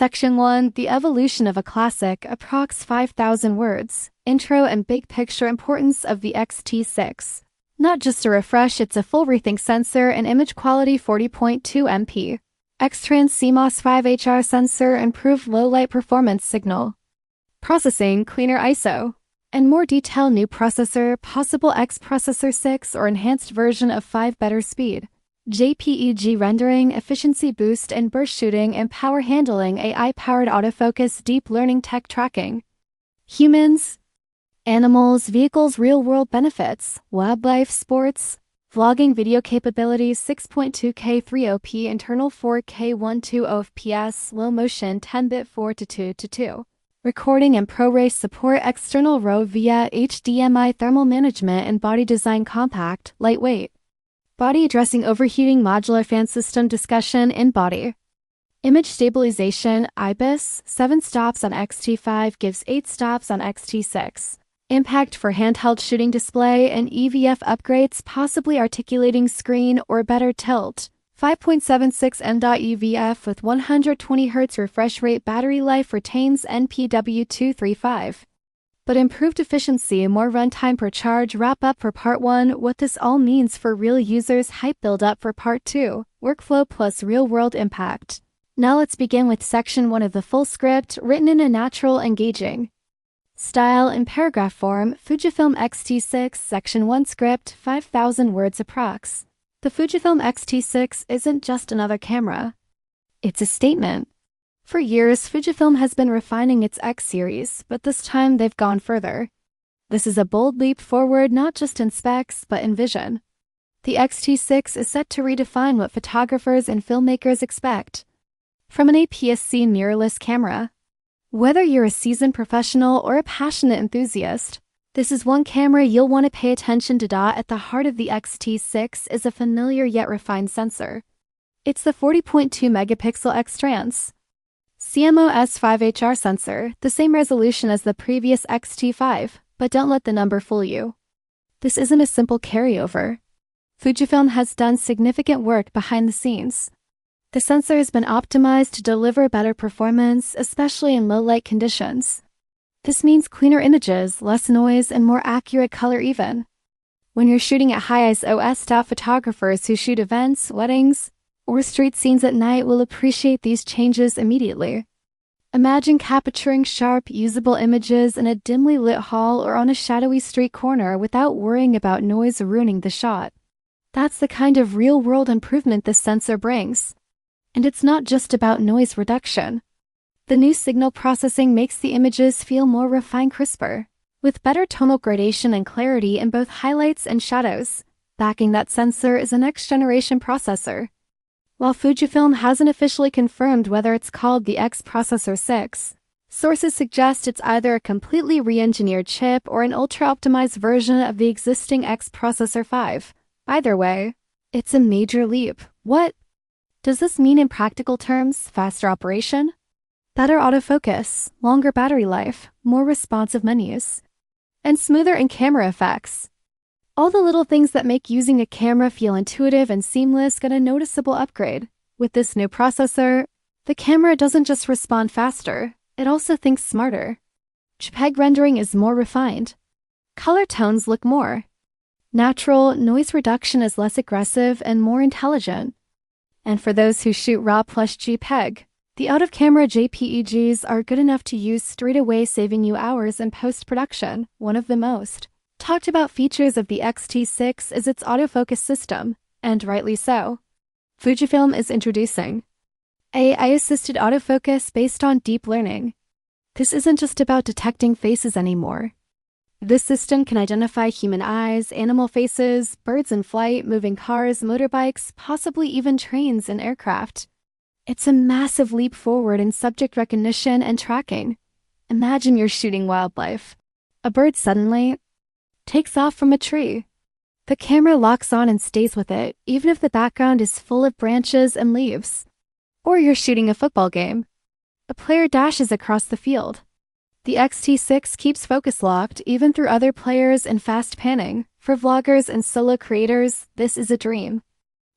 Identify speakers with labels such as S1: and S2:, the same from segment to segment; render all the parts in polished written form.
S1: Section 1, The Evolution of a Classic, approx 5,000 words. Intro and big picture importance of the X-T6. Not just a refresh, it's a full rethink sensor and image quality 40.2 MP. X-Trans CMOS 5HR sensor, improved low light performance signal processing, cleaner ISO, and more detail. New processor, possible X processor 6 or enhanced version of 5, better speed. JPEG rendering, efficiency boost and burst shooting and power handling, AI-powered autofocus, deep learning tech tracking. Humans, animals, vehicles, real-world benefits, wildlife, sports, vlogging, video capabilities, 6.2K 3OP, internal 4K 120 fps, low motion 10-bit 4:2:2. Recording and ProRes support, external RAW via HDMI, thermal management and body design, compact, lightweight. Body addressing overheating, modular fan system discussion in body. Image stabilization, IBIS, 7 stops on X-T5 gives 8 stops on X-T6. Impact for handheld shooting, display and EVF upgrades, possibly articulating screen or better tilt. 5.76 m.EVF with 120 Hz refresh rate, battery life retains NPW235. But improved efficiency, more runtime per charge. Wrap up for part 1, what this all means for real users, hype build up for part 2, workflow plus real world impact. Now let's begin with section 1 of the full script, written in a natural, engaging style in paragraph form. Fujifilm X-T6, section 1 script, 5,000 words approx. The Fujifilm X-T6 isn't just another camera. It's a statement. For years, Fujifilm has been refining its X series, but this time they've gone further. This is a bold leap forward, not just in specs, but in vision. The X-T6 is set to redefine what photographers and filmmakers expect from an APS-C mirrorless camera. Whether you're a seasoned professional or a passionate enthusiast, this is one camera you'll want to pay attention to. At the heart of the X-T6 is a familiar yet refined sensor. It's the 40.2 megapixel X-Trans CMOS 5HR sensor, the same resolution as the previous X-T5, but don't let the number fool you. This isn't a simple carryover. Fujifilm has done significant work behind the scenes. The sensor has been optimized to deliver better performance, especially in low-light conditions. This means cleaner images, less noise, and more accurate color even. When you're shooting at high ISO, staff photographers who shoot events, weddings, or street scenes at night will appreciate these changes immediately. Imagine capturing sharp, usable images in a dimly lit hall or on a shadowy street corner without worrying about noise ruining the shot. That's the kind of real-world improvement this sensor brings. And it's not just about noise reduction. The new signal processing makes the images feel more refined, crisper, with better tonal gradation and clarity in both highlights and shadows. Backing that sensor is a next-generation processor. While Fujifilm hasn't officially confirmed whether it's called the X Processor 6, sources suggest it's either a completely re-engineered chip or an ultra-optimized version of the existing X Processor 5. Either way, it's a major leap. What does this mean in practical terms? Faster operation? Better autofocus, longer battery life, more responsive menus, and smoother in-camera effects. All the little things that make using a camera feel intuitive and seamless get a noticeable upgrade. With this new processor, the camera doesn't just respond faster, it also thinks smarter. JPEG rendering is more refined. Color tones look more natural, noise reduction is less aggressive and more intelligent. And for those who shoot RAW plus JPEG, the out-of-camera JPEGs are good enough to use straight away, saving you hours in post-production. One of the most talked about features of the X-T6 is its autofocus system, and rightly so. Fujifilm is introducing AI-assisted autofocus based on deep learning. This isn't just about detecting faces anymore. This system can identify human eyes, animal faces, birds in flight, moving cars, motorbikes, possibly even trains and aircraft. It's a massive leap forward in subject recognition and tracking. Imagine you're shooting wildlife. A bird suddenly takes off from a tree. The camera locks on and stays with it, even if the background is full of branches and leaves. Or you're shooting a football game. A player dashes across the field. The X-T6 keeps focus locked even through other players and fast panning. For vloggers and solo creators, this is a dream.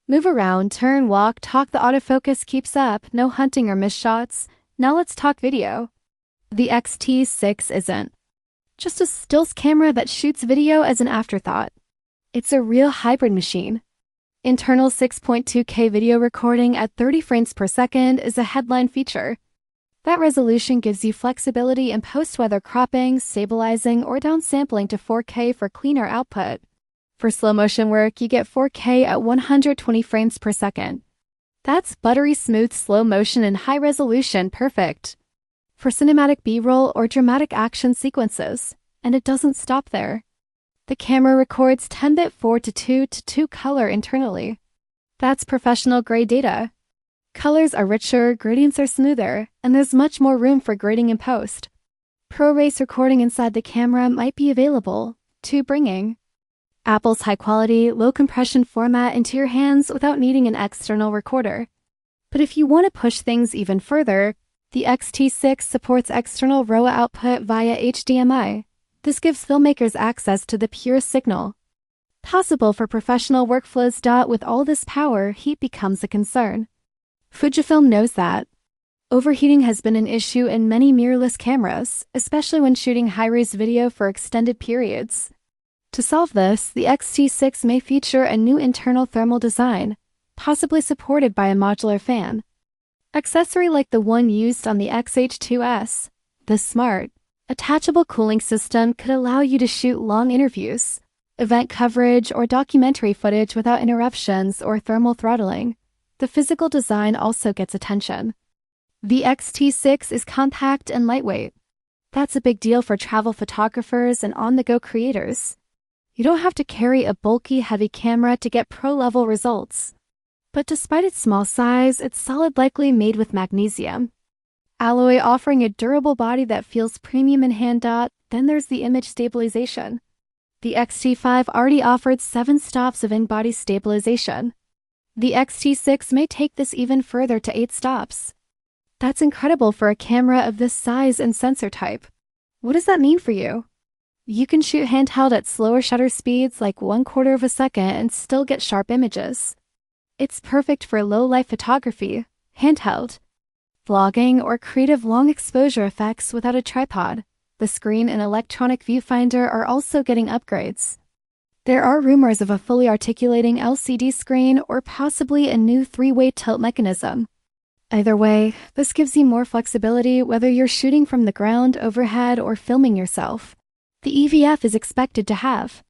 S1: Move around, turn, walk, talk, the autofocus keeps up, no hunting or missed shots. Now let's talk video. The X-T6 isn't just a stills camera that shoots video as an afterthought. It's a real hybrid machine. Internal 6.2K video recording at 30 frames per second is a headline feature. That resolution gives you flexibility in post-weather cropping, stabilizing, or downsampling to 4K for cleaner output. For slow-motion work, you get 4K at 120 frames per second. That's buttery smooth slow motion and high resolution, perfect for cinematic B-roll or dramatic action sequences. And it doesn't stop there. The camera records 10-bit 4:2:2 color internally. That's professional-grade data. Colors are richer, gradients are smoother, and there's much more room for grading in post. ProRes recording inside the camera might be available, too, bringing Apple's high-quality, low-compression format into your hands without needing an external recorder. But if you want to push things even further, the X-T6 supports external RAW output via HDMI. This gives filmmakers access to the purest signal possible for professional workflows. With all this power, heat becomes a concern. Fujifilm knows that. Overheating has been an issue in many mirrorless cameras, especially when shooting high-res video for extended periods. To solve this, the X-T6 may feature a new internal thermal design, possibly supported by a modular fan. Accessory like the one used on the XH2S, the smart, attachable cooling system could allow you to shoot long interviews, event coverage, or documentary footage without interruptions or thermal throttling. The physical design also gets attention. The X-T6 is compact and lightweight. That's a big deal for travel photographers and on-the-go creators. You don't have to carry a bulky, heavy camera to get pro-level results. But despite its small size, it's solid, likely made with magnesium alloy, offering a durable body that feels premium in hand. Then there's the image stabilization. The X-T5 already offered 7 stops of in-body stabilization. The X-T6 may take this even further to 8 stops. That's incredible for a camera of this size and sensor type. What does that mean for you? You can shoot handheld at slower shutter speeds like 1/4 of a second and still get sharp images. It's perfect for low-light photography, handheld, vlogging, or creative long exposure effects without a tripod. The screen and electronic viewfinder are also getting upgrades. There are rumors of a fully articulating LCD screen or possibly a new 3-way tilt mechanism. Either way, this gives you more flexibility whether you're shooting from the ground, overhead, or filming yourself. The EVF is expected to have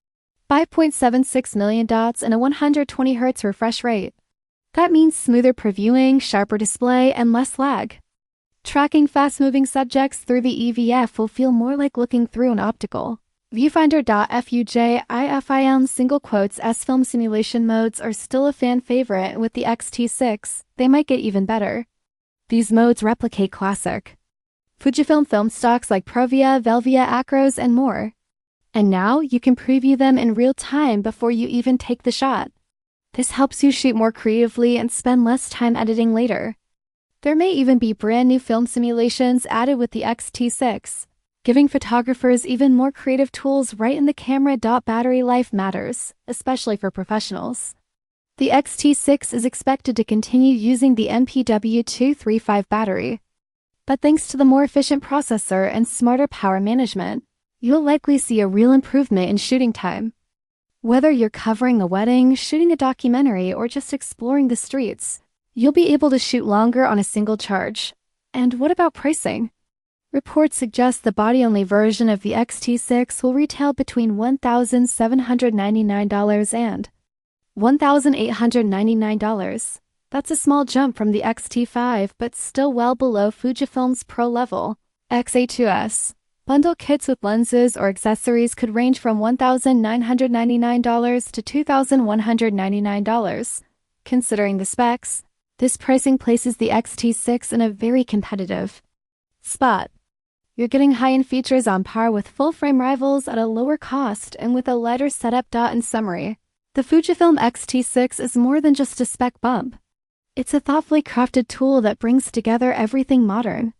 S1: 5.76 million dots and a 120 Hz refresh rate. That means smoother previewing, sharper display, and less lag. Tracking fast-moving subjects through the EVF will feel more like looking through an optical. Viewfinder.FUJIFIM single quotes S-film simulation modes are still a fan favorite. With the X-T6, they might get even better. These modes replicate classic Fujifilm film stocks like Provia, Velvia, Acros, and more. And now you can preview them in real time before you even take the shot. This helps you shoot more creatively and spend less time editing later. There may even be brand new film simulations added with the X-T6, giving photographers even more creative tools right in the camera. Battery life matters, especially for professionals. The X-T6 is expected to continue using the MPW235 battery. But thanks to the more efficient processor and smarter power management, you'll likely see a real improvement in shooting time. Whether you're covering a wedding, shooting a documentary, or just exploring the streets, you'll be able to shoot longer on a single charge. And what about pricing? Reports suggest the body-only version of the X-T6 will retail between $1,799 and $1,899. That's a small jump from the X-T5, but still well below Fujifilm's pro-level X-A2S. Bundle kits with lenses or accessories could range from $1,999 to $2,199. Considering the specs, this pricing places the X-T6 in a very competitive spot. You're getting high-end features on par with full-frame rivals at a lower cost and with a lighter setup. In summary, the Fujifilm X-T6 is more than just a spec bump. It's a thoughtfully crafted tool that brings together everything modern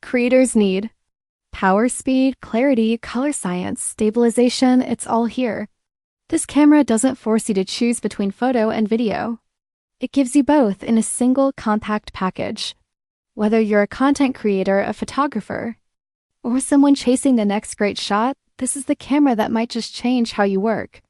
S1: creators need. Power, speed, clarity, color science, stabilization, it's all here. This camera doesn't force you to choose between photo and video. It gives you both in a single compact package. Whether you're a content creator, a photographer, or someone chasing the next great shot, this is the camera that might just change how you work.